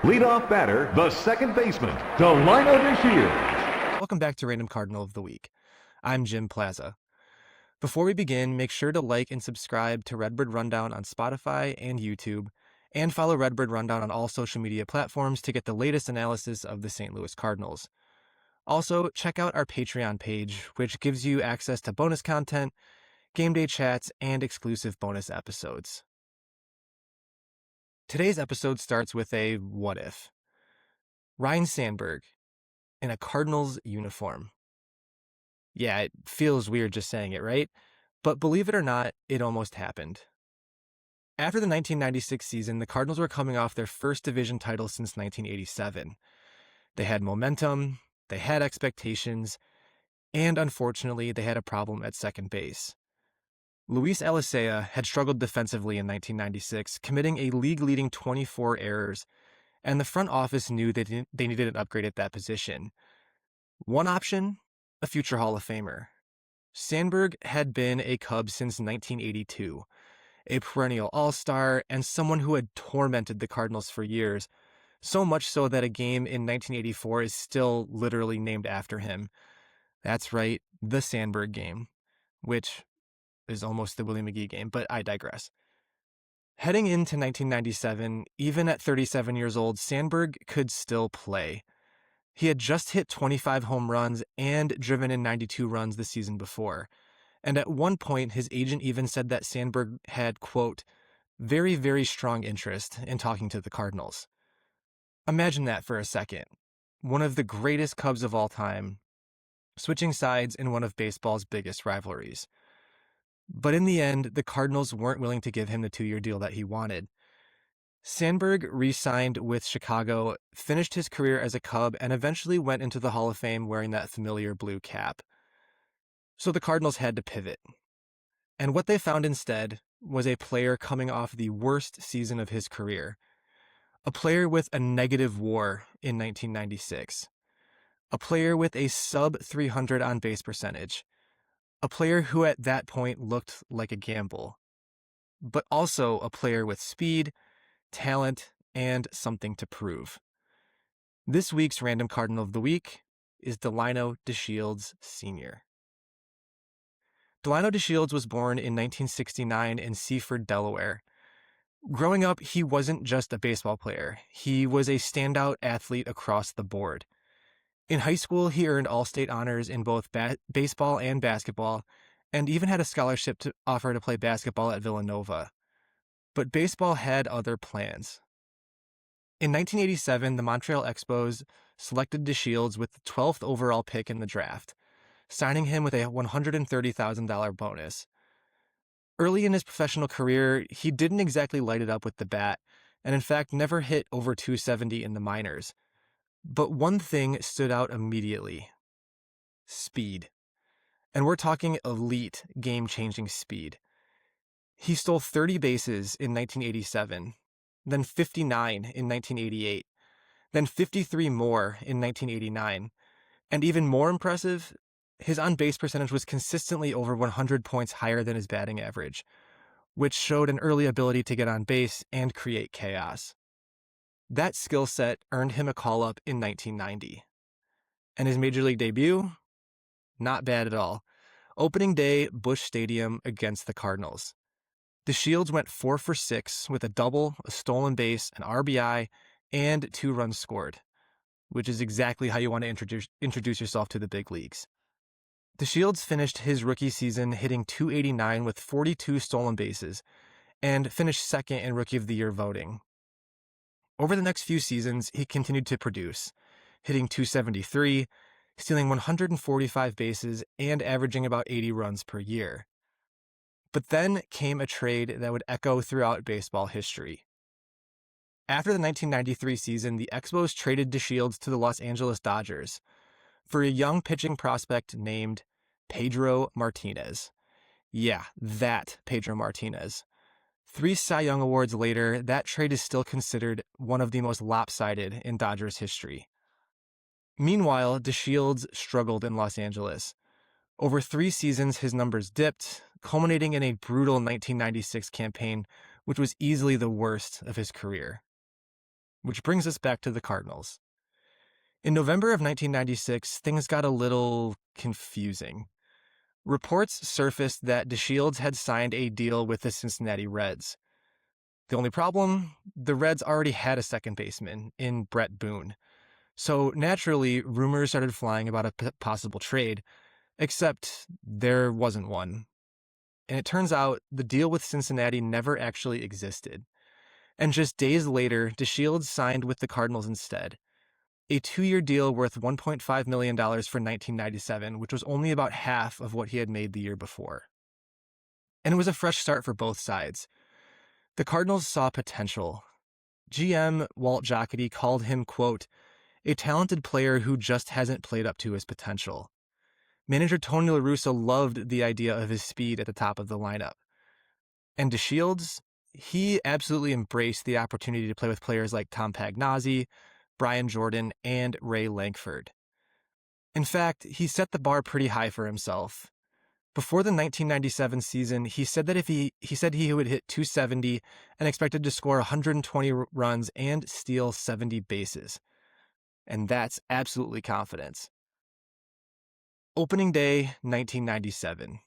Leadoff batter, the second baseman, Delino DeShields. Welcome back to Random Cardinal of the Week. I'm Jim Plaza. Before we begin, make sure to like and subscribe to Redbird Rundown on Spotify and YouTube, and follow Redbird Rundown on all social media platforms to get the latest analysis of the St. Louis Cardinals. Also, check out our Patreon page, which gives you access to bonus content, game day chats, and exclusive bonus episodes. Today's episode starts with a what if. Ryne Sandberg in a Cardinals uniform. Yeah, it feels weird just saying it, right? But believe it or not, it almost happened. After the 1996 season, the Cardinals were coming off their first division title since 1987. They had momentum, they had expectations, and unfortunately, they had a problem at second base. Luis Alicea had struggled defensively in 1996, committing a league-leading 24 errors, and the front office knew they needed an upgrade at that position. One option? A future Hall of Famer. Sandberg had been a Cub since 1982, a perennial all-star and someone who had tormented the Cardinals for years, so much so that a game in 1984 is still literally named after him. That's right, the Sandberg game, which is almost the Willie McGee game, but I digress. Heading into 1997, even at 37 years old, Sandberg could still play. He had just hit 25 home runs and driven in 92 runs the season before. And at one point, his agent even said that Sandberg had, quote, very, very strong interest in talking to the Cardinals. Imagine that for a second. One of the greatest Cubs of all time, switching sides in one of baseball's biggest rivalries. But in the end, the Cardinals weren't willing to give him the 2-year deal that he wanted. Sandberg re-signed with Chicago, finished his career as a Cub, and eventually went into the Hall of Fame wearing that familiar blue cap. So the Cardinals had to pivot. And what they found instead was a player coming off the worst season of his career. A player with a negative WAR in 1996. A player with a sub-300 on-base percentage. A player who at that point looked like a gamble. But also a player with speed, talent, and something to prove. This week's Random Cardinal of the Week is Delino DeShields Sr. Delino DeShields was born in 1969 in Seaford, Delaware. Growing up, he wasn't just a baseball player. He was a standout athlete across the board. In high school, he earned all-state honors in both baseball and basketball, and even had a scholarship to offer to play basketball at Villanova. But baseball had other plans. In 1987, the Montreal Expos selected DeShields with the 12th overall pick in the draft, signing him with a $130,000 bonus. Early in his professional career, he didn't exactly light it up with the bat, and in fact never hit over 270 in the minors. But one thing stood out immediately. Speed. And we're talking elite, game-changing speed. He stole 30 bases in 1987, then 59 in 1988, then 53 more in 1989, and even more impressive, his on-base percentage was consistently over 100 points higher than his batting average, which showed an early ability to get on base and create chaos. That skill set earned him a call-up in 1990. And his major league debut? Not bad at all. Opening day, Busch Stadium against the Cardinals. DeShields went 4 for 6 with a double, a stolen base, an RBI, and 2 runs scored, which is exactly how you want to introduce yourself to the big leagues. DeShields finished his rookie season hitting .289 with 42 stolen bases, and finished second in Rookie of the Year voting. Over the next few seasons, he continued to produce, hitting .273, stealing 145 bases, and averaging about 80 runs per year. But then came a trade that would echo throughout baseball history. After the 1993 season, the Expos traded DeShields to the Los Angeles Dodgers for a young pitching prospect named Pedro Martinez. Yeah, that Pedro Martinez. 3 Cy Young Awards later, that trade is still considered one of the most lopsided in Dodgers history. Meanwhile, DeShields struggled in Los Angeles. Over 3 seasons, his numbers dipped, culminating in a brutal 1996 campaign, which was easily the worst of his career. Which brings us back to the Cardinals. In November of 1996, things got a little confusing. Reports surfaced that DeShields had signed a deal with the Cincinnati Reds. The only problem? The Reds already had a second baseman in Brett Boone. So naturally, rumors started flying about a possible trade, except there wasn't one. And it turns out the deal with Cincinnati never actually existed. And just days later, DeShields signed with the Cardinals instead. A 2-year deal worth $1.5 million for 1997, which was only about half of what he had made the year before. And it was a fresh start for both sides. The Cardinals saw potential. GM Walt Jocketty called him, quote, a talented player who just hasn't played up to his potential. Manager Tony La Russa loved the idea of his speed at the top of the lineup. And DeShields, he absolutely embraced the opportunity to play with players like Tom Pagnozzi, Brian Jordan, and Ray Lankford. In fact, he set the bar pretty high for himself. Before the 1997 season, he said that he would hit 270 and expected to score 120 runs and steal 70 bases. And that's absolutely confidence. Opening day, 1997.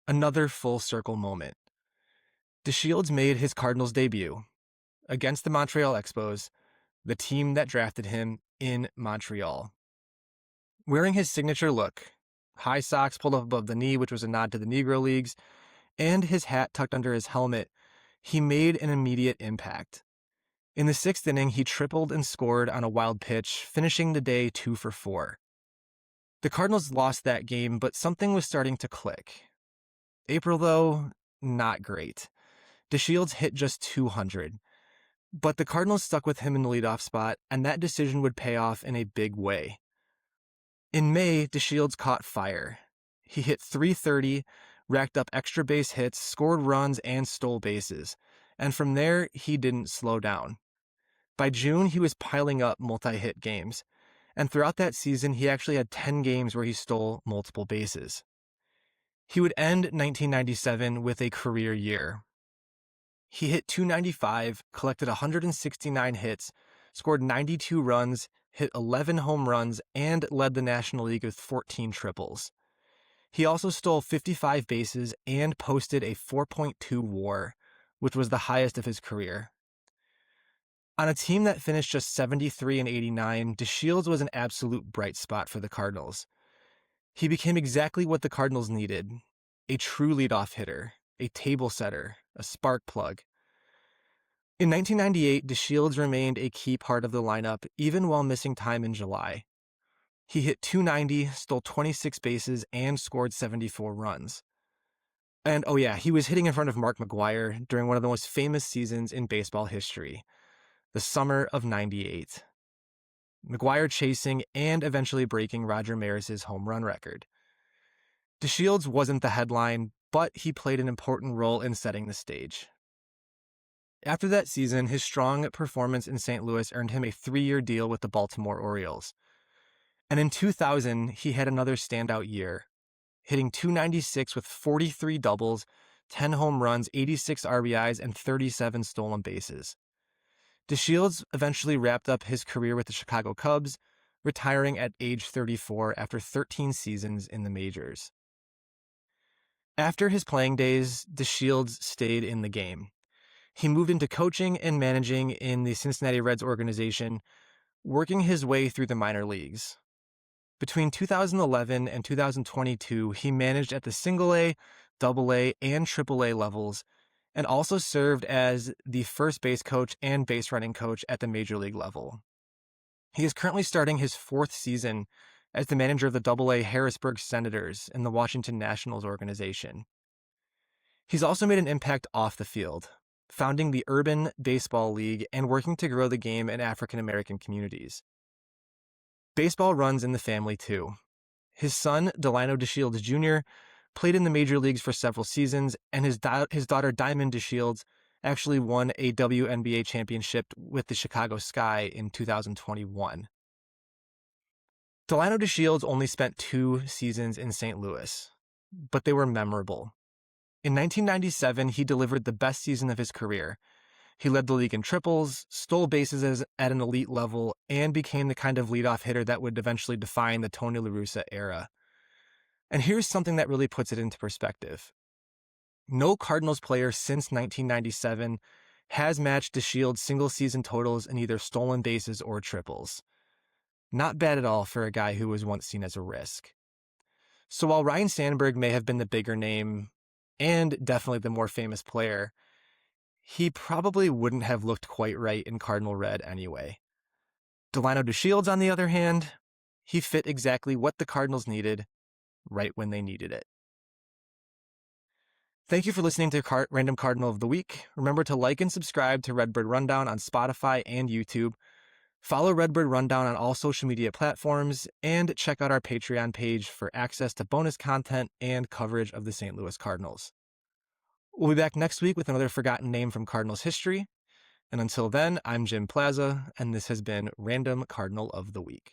Another full circle moment. DeShields made his Cardinals debut against the Montreal Expos, the team that drafted him in Montreal. Wearing his signature look, high socks pulled up above the knee, which was a nod to the Negro Leagues, and his hat tucked under his helmet, he made an immediate impact. In the 6th inning, he tripled and scored on a wild pitch, finishing the day 2 for 4. The Cardinals lost that game, but something was starting to click. April, though, not great. DeShields hit just 200. But the Cardinals stuck with him in the leadoff spot, and that decision would pay off in a big way. In May, DeShields caught fire. He hit 330, racked up extra base hits, scored runs, and stole bases. And from there, he didn't slow down. By June, he was piling up multi-hit games. And throughout that season, he actually had 10 games where he stole multiple bases. He would end 1997 with a career year. He hit 295, collected 169 hits, scored 92 runs, hit 11 home runs, and led the National League with 14 triples. He also stole 55 bases and posted a 4.2 WAR, which was the highest of his career. On a team that finished just 73 and 89, DeShields was an absolute bright spot for the Cardinals. He became exactly what the Cardinals needed: a true leadoff hitter, a table setter, a spark plug. In 1998, DeShields remained a key part of the lineup, even while missing time in July. He hit 290, stole 26 bases, and scored 74 runs. And oh yeah, he was hitting in front of Mark McGwire during one of the most famous seasons in baseball history, the summer of '98. McGwire chasing and eventually breaking Roger Maris's home run record. DeShields wasn't the headline, but he played an important role in setting the stage. After that season, his strong performance in St. Louis earned him a 3-year deal with the Baltimore Orioles. And in 2000, he had another standout year, hitting 296 with 43 doubles, 10 home runs, 86 RBIs, and 37 stolen bases. DeShields eventually wrapped up his career with the Chicago Cubs, retiring at age 34 after 13 seasons in the majors. After his playing days, DeShields stayed in the game. He moved into coaching and managing in the Cincinnati Reds organization, working his way through the minor leagues. Between 2011 and 2022, he managed at the Single-A, Double-A, and Triple-A levels, and also served as the first base coach and base running coach at the major league level. He is currently starting his 4th season as the manager of the Double-A Harrisburg Senators in the Washington Nationals organization. He's also made an impact off the field, founding the Urban Baseball League and working to grow the game in African American communities. Baseball runs in the family too. His son, Delino DeShields Jr., played in the major leagues for several seasons, and his daughter, Diamond DeShields, actually won a WNBA championship with the Chicago Sky in 2021. Delino DeShields only spent 2 seasons in St. Louis, but they were memorable. In 1997, he delivered the best season of his career, He led the league in triples, stole bases at an elite level, and became the kind of leadoff hitter that would eventually define the Tony La Russa era. And here's something that really puts it into perspective. No Cardinals player since 1997 has matched DeShields' single-season totals in either stolen bases or triples. Not bad at all for a guy who was once seen as a risk. So while Ryne Sandberg may have been the bigger name, and definitely the more famous player, he probably wouldn't have looked quite right in Cardinal red anyway. Delino DeShields, on the other hand, he fit exactly what the Cardinals needed, right when they needed it. Thank you for listening to Random Cardinal of the Week. Remember to like and subscribe to Redbird Rundown on Spotify and YouTube. Follow Redbird Rundown on all social media platforms, and check out our Patreon page for access to bonus content and coverage of the St. Louis Cardinals. We'll be back next week with another forgotten name from Cardinals history. And until then, I'm Jim Plaza, and this has been Random Cardinal of the Week.